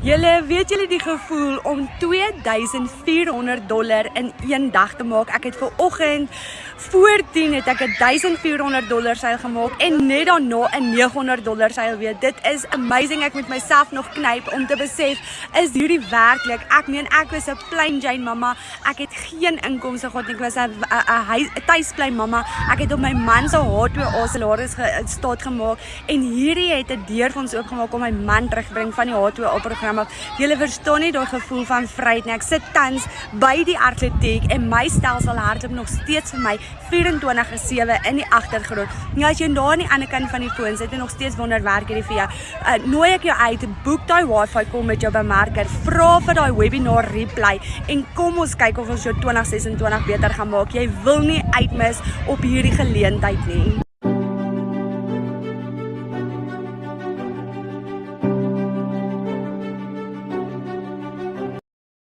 Weet julle die gevoel om $2,400 in een dag te maak? Ek het vanoggend voor 10 het ek $1,400 seil gemaak en net daarna $900 seil weer. Dit is amazing. Ek moet myself nog knyp om te besef, is hierdie werklik? Ek was 'n plain Jane mamma. Ek het geen inkomste gehad nie. Ek was 'n tuisplein mamma. Ek het op my man se H2A salaris staat gemaak en hierdie het 'n deur vir ons oopgemaak om my man terug te bring van die H2A program af. Julle verstaan nie daai gevoel van vryheid nie. Ek sit tans by die atletiek en my stelsel hardloop nog steeds vir my 24/7 in die agtergrond. Nou as jy daar aan die ander kant van die foon sit en nog steeds wonder werk hierdie vir jou, nooi ek jou uit, boek daai wifi kom met jou bemarker, vra vir daai webinar replay en kom ons kyk of ons jou 2026 beter gaan maak. Jy wil nie uitmis op hierdie geleentheid nie.